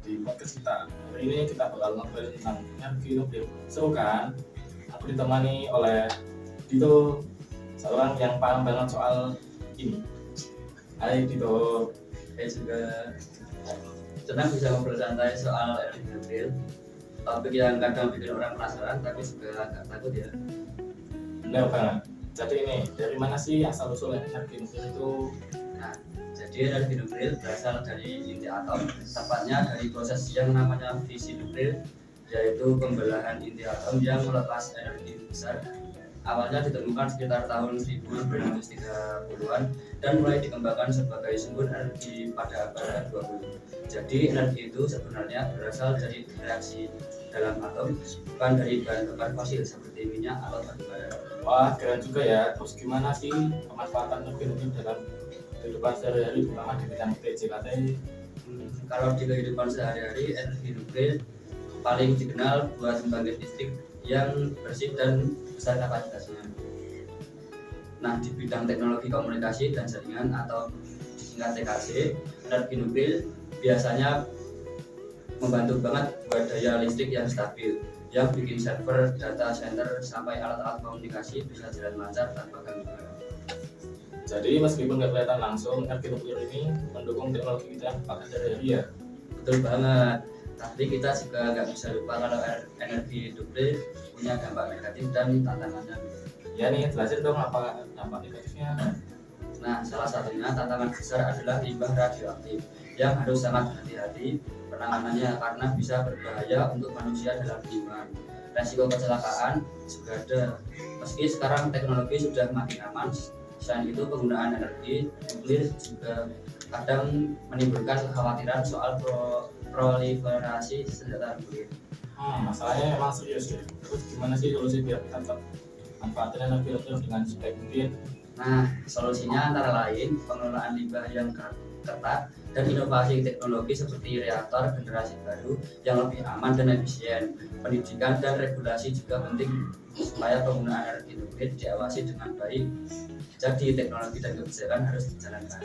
di podcast kita. Hari ini kita bakal ngobrolin tentang energi nuklir. Seru kan? Aku ditemani oleh Dito, seorang yang paham banget soal ini. Hai Dito. Saya juga senang bisa ngobrol santai soal energi nuklir. Topik yang kadang bikin orang penasaran tapi juga agak takut ya. Benar banget. Jadi ini, dari mana sih asal usul energi nuklir itu? Nah, jadi energi nuklir berasal dari inti atom, tepatnya dari proses yang namanya fisi nuklir, yaitu pembelahan inti atom yang melepas energi besar. Awalnya ditemukan sekitar tahun 1930-an dan mulai dikembangkan sebagai sumber energi pada abad 20. Jadi energi itu sebenarnya berasal dari reaksi dalam atom, bukan dari bahan bakar fosil seperti minyak atau batu bara. Wah, keren juga ya. Terus gimana sih pemanfaatan energi nuklir dalam kehidupan sehari-hari, terutama di bidang PJKT? Kalau di kehidupan sehari-hari, energi nuklir paling dikenal buat pembangkit listrik yang bersih dan besar kapasitasnya. Nah, di bidang teknologi komunikasi dan jaringan atau disingkat TKJ, energi nuklir biasanya membantu banget buat daya listrik yang stabil, yang bikin server, data center, sampai alat-alat komunikasi bisa jalan lancar tanpa gangguan. Jadi meskipun nggak kelihatan langsung, energi nuklir ini mendukung teknologi kita yang dipakai sehari-hari ya. Betul banget. Tapi kita juga nggak bisa lupa kalau energi nuklir punya dampak negatif dan tantangannya. Ya nih, jelasin dong apa dampak negatifnya. Nah, salah satunya tantangan besar adalah limbah radioaktif yang harus sangat hati-hati penanganannya karena bisa berbahaya untuk manusia dalam lingkungan. Resiko kecelakaan juga ada. Meski sekarang teknologi sudah makin aman, selain itu penggunaan energi nuklir juga kadang menimbulkan kekhawatiran soal proliferasi senjata nuklir. Masalahnya memang serius ya. Terus gimana sih solusi biar kita tetap manfaatin energi nuklir dengan sebaik mungkin? Nah, solusinya antara lain pengelolaan limbah yang ketat dan inovasi teknologi seperti reaktor generasi baru yang lebih aman dan efisien. Pendidikan dan regulasi juga penting supaya penggunaan energi nuklir diawasi dengan baik. Jadi teknologi dan kebijakan harus dijalankan.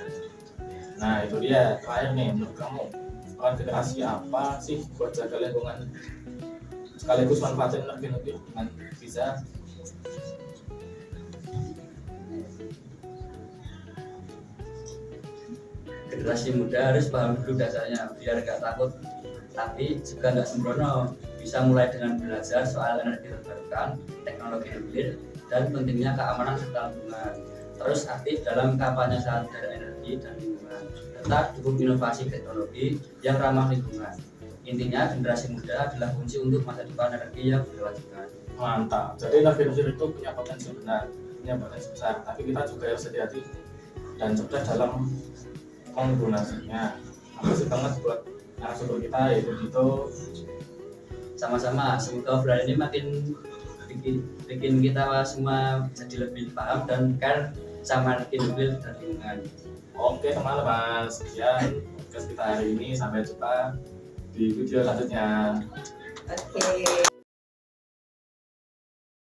Nah itu dia, terakhir nih, menurut kamu peran generasi apa sih buat jaga lingkungan sekaligus manfaatin energi nuklir dengan bisa? Generasi muda harus paham dulu dasarnya biar gak takut tapi juga gak sembrono. Bisa mulai dengan belajar soal energi terbarukan, teknologi nuklir, dan pentingnya keamanan serta lingkungan. Terus aktif dalam kampanye sadar energi dan lingkungan. Tetap dukung inovasi teknologi yang ramah lingkungan. Intinya generasi muda adalah kunci untuk masa depan energi yang berkelanjutan. Mantap. Jadi energi nuklir itu punya potensi benar, punya potensi besar, tapi kita juga harus hati-hati dan cerdas dalam menggunakannya. Makasih banget buat narasumber kita yaitu Dito. Sama-sama, semoga obrolan ini makin bikin kita semua jadi lebih paham dan care sama energi nuklir dan lingkungan. Oke teman-teman, sekian podcast kita hari ini. Sampai jumpa di video selanjutnya. Oke.